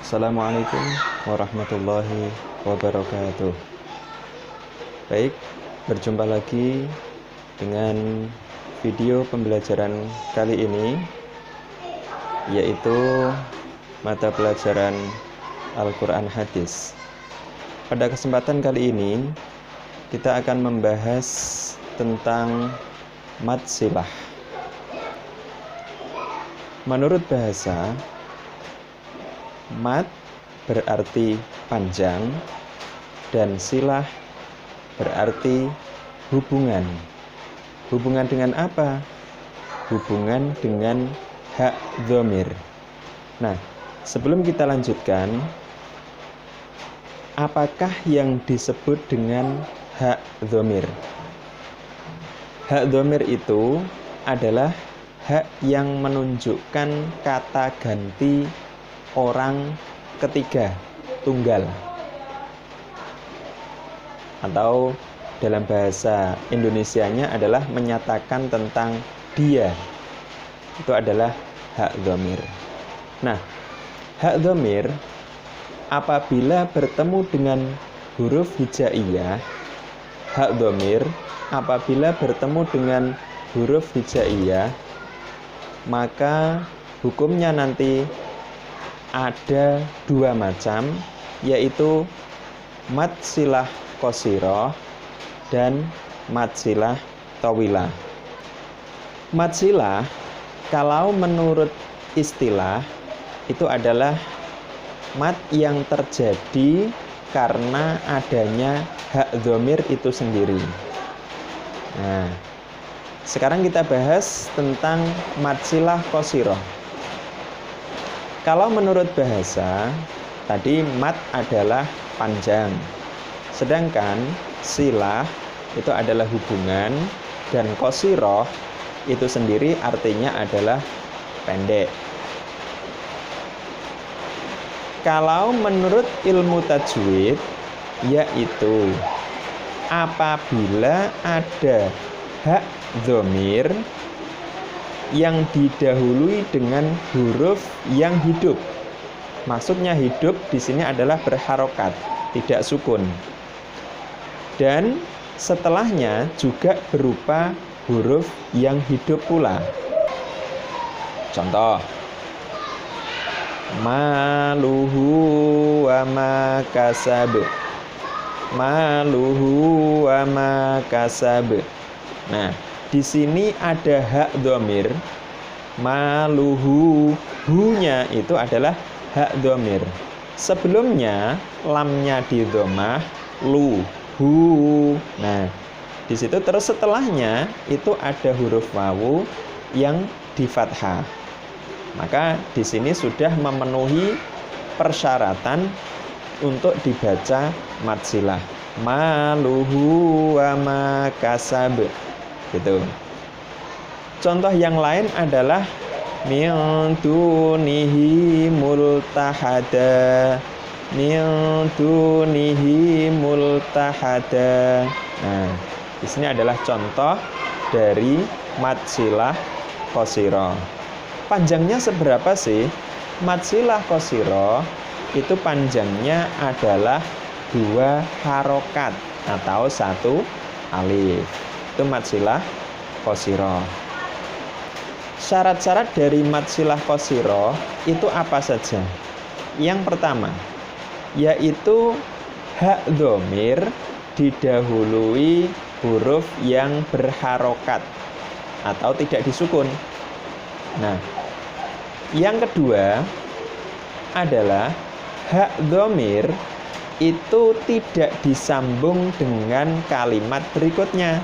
Assalamualaikum warahmatullahi wabarakatuh. Baik, berjumpa lagi dengan video pembelajaran kali ini, yaitu mata pelajaran Al-Quran Hadis. Pada kesempatan kali ini kita akan membahas tentang mad silah. Menurut bahasa, mad berarti panjang dan silah berarti hubungan. Hubungan dengan apa? Hubungan dengan hak dhamir. Nah, sebelum kita lanjutkan, apakah yang disebut dengan hak dhamir? Hak dhamir itu adalah hak yang menunjukkan kata ganti orang ketiga tunggal, atau dalam bahasa Indonesianya adalah menyatakan tentang dia. Itu adalah hak dhamir. Nah, hak dhamir apabila bertemu dengan huruf hijaiyah, hak dhamir apabila bertemu dengan huruf hijaiyah, maka hukumnya nanti ada dua macam, yaitu mad silah qasirah dan mad silah tawilah. Mad silah kalau menurut istilah itu adalah mad yang terjadi karena adanya hak dhamir itu sendiri. Nah, sekarang kita bahas tentang mad silah qasirah. Kalau menurut bahasa, tadi mad adalah panjang, sedangkan silah itu adalah hubungan, dan qasirah itu sendiri artinya adalah pendek. Kalau menurut ilmu tajwid, yaitu apabila ada hak dhamir yang didahului dengan huruf yang hidup. Maksudnya hidup di sini adalah berharokat, tidak sukun. Dan setelahnya juga berupa huruf yang hidup pula. Contoh, maluhu wa ma kasab. Maluhu wa ma kasab. Nah, di sini ada hak dhamir, maluhu, hu-nya itu adalah hak dhamir. Sebelumnya lamnya di dhammah, lu, hu. Nah, di situ terus setelahnya itu ada huruf wawu yang di fathah. Maka di sini sudah memenuhi persyaratan untuk dibaca mad silah. Maluhu wa ma kasab. Gitu. Contoh yang lain adalah min dunihi multahada. Min dunihi multahada. Nah, di sini adalah contoh dari mad silah qasirah. Panjangnya seberapa sih? Mad silah qasirah itu panjangnya adalah 2 harokat atau 1 alif. Itu mad silah qasirah. Syarat-syarat dari mad silah qasirah itu apa saja? Yang pertama, yaitu hak dhamir didahului huruf yang berharokat atau tidak disukun. Nah, yang kedua adalah hak dhamir itu tidak disambung dengan kalimat berikutnya.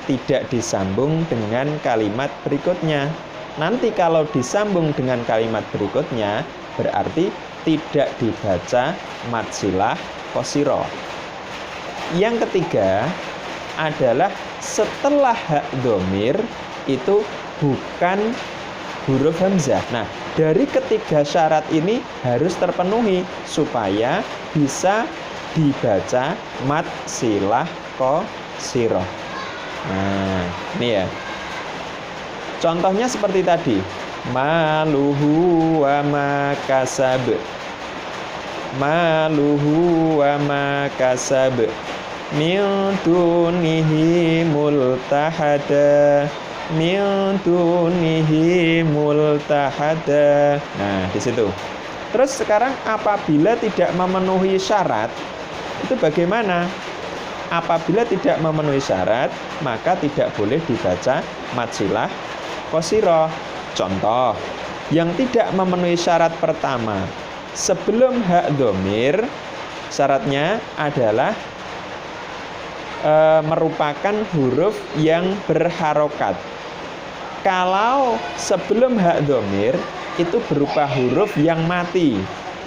Tidak disambung dengan kalimat berikutnya. Nanti kalau disambung dengan kalimat berikutnya, berarti tidak dibaca mad silah qasirah. Yang ketiga adalah setelah hak dhamir itu bukan huruf hamzah. Nah, dari ketiga syarat ini harus terpenuhi supaya bisa dibaca mad silah qasirah. Nah, ini ya. Contohnya seperti tadi. maluhu wa ma kasab. Maluhu wa ma kasab. Min dunihi multahada. Min dunihi multahada. Nah, di situ. Terus sekarang apabila tidak memenuhi syarat, itu bagaimana? Apabila tidak memenuhi syarat, maka tidak boleh dibaca mad silah qasirah. Contoh, yang tidak memenuhi syarat pertama, sebelum hak dhamir, syaratnya adalah merupakan huruf yang berharokat. Kalau sebelum hak dhamir itu berupa huruf yang mati,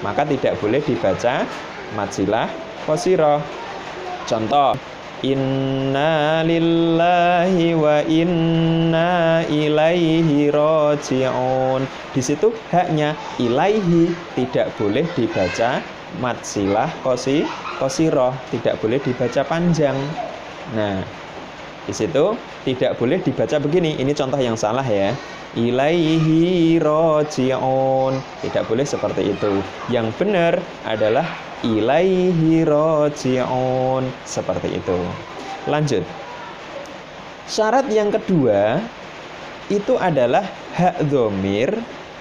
maka tidak boleh dibaca mad silah qasirah. Contoh, inna lillahi wa inna ilaihi raji'un. Di situ haknya ilaihi tidak boleh dibaca mad silah qasirah, tidak boleh dibaca panjang. Nah, di situ tidak boleh dibaca begini. Ini contoh yang salah ya. Ilaihi raji'un. Tidak boleh seperti itu. Yang benar adalah ilaihi raji'un. Seperti itu. Lanjut. Syarat yang kedua itu adalah hak dhamir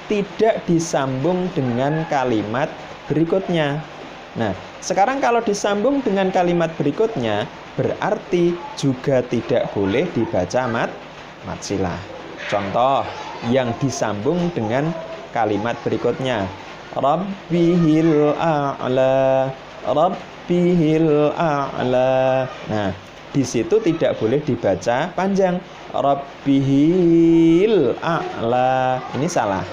tidak disambung dengan kalimat berikutnya. Nah, sekarang kalau disambung dengan kalimat berikutnya, berarti juga tidak boleh dibaca mad silah. Contoh, yang disambung dengan kalimat berikutnya, Rabbihil a'la, Rabbihil a'la. Nah, di situ tidak boleh dibaca panjang, Rabbihil a'la. Ini salah.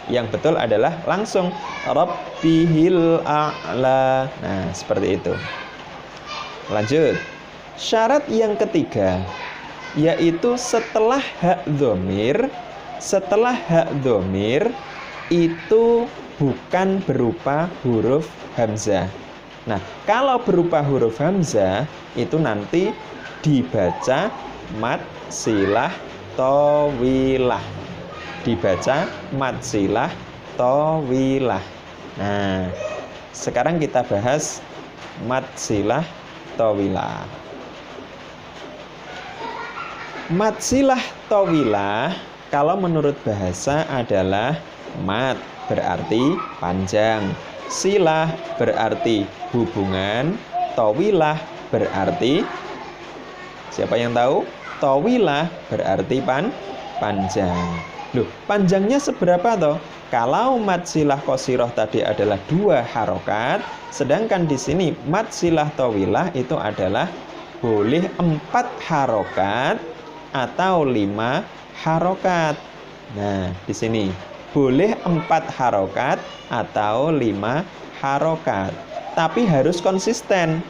Yang betul adalah langsung Rabbihil a'la. Nah, seperti itu. Lanjut. Syarat yang ketiga, yaitu setelah hak dhamir itu bukan berupa huruf hamzah. Nah, kalau berupa huruf hamzah itu nanti dibaca mad silah tawilah. Dibaca mad silah tawilah. Nah, sekarang kita bahas mad silah tawilah. Mad silah tawilah kalau menurut bahasa adalah mad berarti panjang, silah berarti hubungan, tawilah berarti siapa yang tahu? Tawilah berarti panjang. Loh, panjangnya seberapa toh? Kalau mad silah qasirah tadi adalah 2 harokat, sedangkan di sini mad silah tawilah itu adalah boleh 4 harokat atau 5 harokat. Nah, di sini boleh 4 harokat atau 5 harokat. Tapi harus konsisten.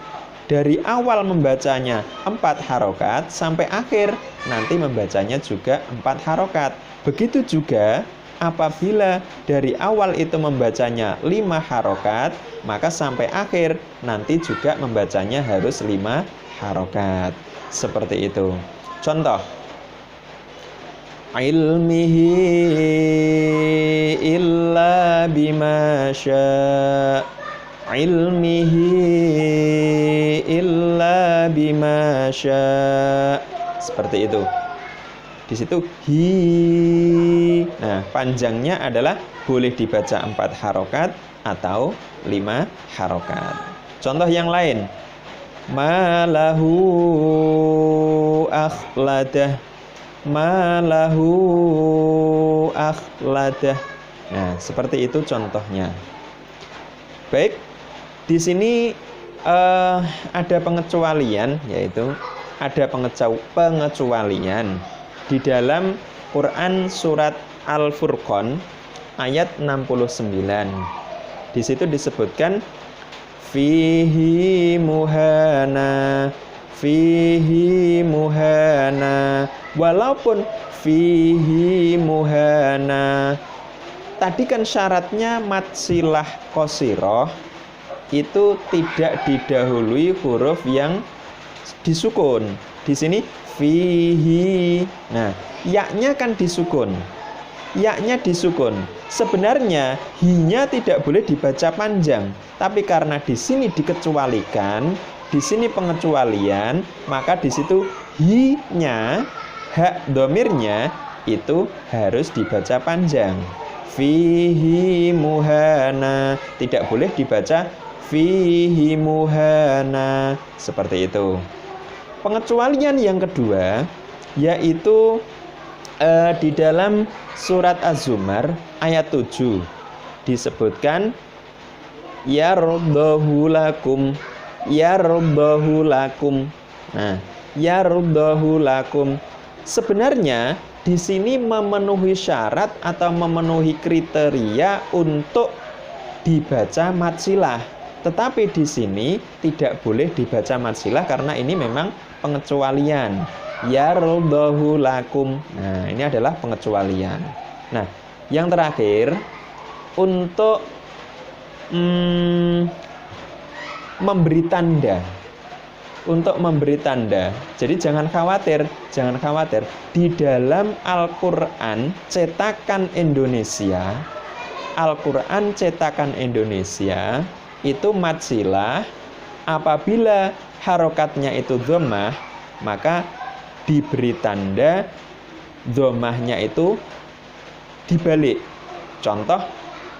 Dari awal membacanya 4 harokat sampai akhir nanti membacanya juga 4 harokat. Begitu juga apabila dari awal itu membacanya 5 harokat, maka sampai akhir nanti juga membacanya harus 5 harokat. Seperti itu. Contoh, ilmihi illa bima syaa, ilmihi illa bima syaa. Seperti itu. Di situ hi. Nah, panjangnya adalah boleh dibaca 4 harokat atau 5 harokat. Contoh yang lain, malahu akhladah, malahu akhladah. Nah, seperti itu contohnya. Baik, di sini ada pengecualian, yaitu ada pengecualian di dalam Quran surat Al-Furqan ayat 69. Di situ disebutkan fihi muhana, fihi muhana. Walaupun fihi muhana, tadi kan syaratnya mad silah qasirah itu tidak didahului huruf yang disukun. Di sini fihi. Nah, ya-nya kan disukun. yaknya disukun. Sebenarnya hi-nya tidak boleh dibaca panjang, tapi karena di sini dikecualikan, di sini pengecualian, maka di situ hi-nya, hak domirnya itu harus dibaca panjang. Fihi muhana, tidak boleh dibaca fihi muhana, seperti itu. Pengecualian yang kedua yaitu di dalam surat Az-Zumar ayat 7 disebutkan yardahu lakum, yardahu lakum. Nah, yardahu lakum sebenarnya di sini memenuhi syarat atau memenuhi kriteria untuk dibaca matsilah. Tetapi di sini tidak boleh dibaca matsilah karena ini memang pengecualian. Yardahu lakum. Nah, ini adalah pengecualian. Nah, yang terakhir untuk memberi tanda. Untuk memberi tanda. Jadi jangan khawatir. Di dalam Al-Qur'an cetakan Indonesia, Al-Qur'an cetakan Indonesia itu matsilah apabila harokatnya itu dhammah, maka diberi tanda dhammahnya itu dibalik. Contoh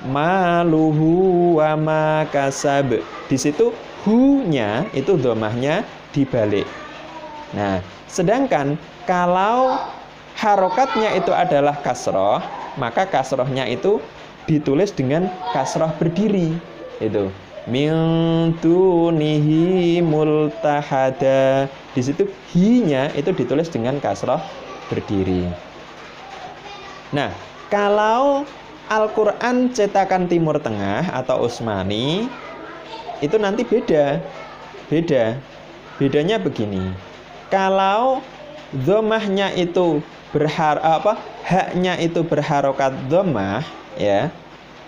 maluhu wa ma kasab. Di situ hu-nya itu dhammahnya dibalik. Nah, sedangkan kalau harokatnya itu adalah kasroh, maka kasrohnya itu ditulis dengan kasroh berdiri. Itu min dunihi multahada. Di situ hi-nya itu ditulis dengan kasroh berdiri. Nah, kalau Al-Qur'an cetakan Timur Tengah atau Utsmani itu nanti beda. Bedanya begini. Kalau dhammahnya itu haknya itu berharokat dhammah, ya.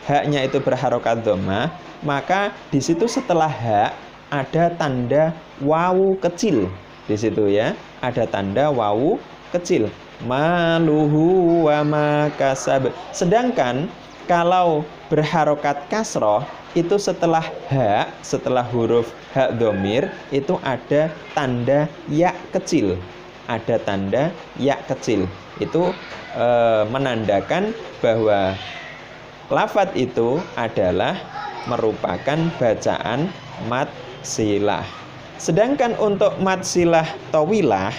Haknya itu berharokat dhammah, maka di situ setelah hak ada tanda wawu kecil di situ, ya. Ada tanda wawu kecil. Maluhu wa ma kasab. Sedangkan kalau berharokat kasroh itu setelah hak, setelah huruf hak dhamir itu ada tanda ya kecil. Ada tanda ya kecil. Itu menandakan bahwa lafadz itu adalah merupakan bacaan mad silah. Sedangkan untuk mad silah tawilah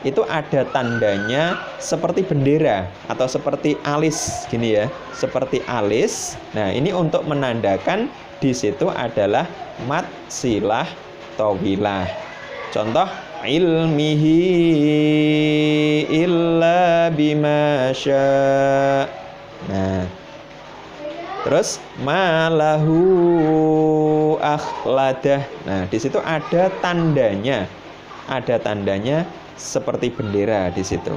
itu ada tandanya seperti bendera atau seperti alis gini, ya, seperti alis. Nah, ini untuk menandakan di situ adalah mad silah tawilah. Contoh ilmihi illa bima syaa. Nah, terus malahu akhladah. Nah, di situ ada tandanya seperti bendera di situ.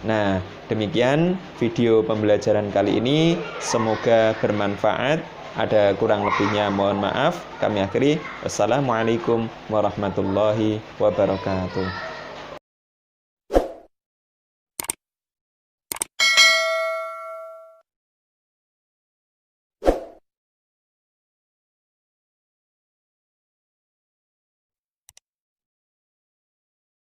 Nah, demikian video pembelajaran kali ini, semoga bermanfaat. Ada kurang lebihnya mohon maaf. Kami akhiri. Wassalamualaikum warahmatullahi wabarakatuh.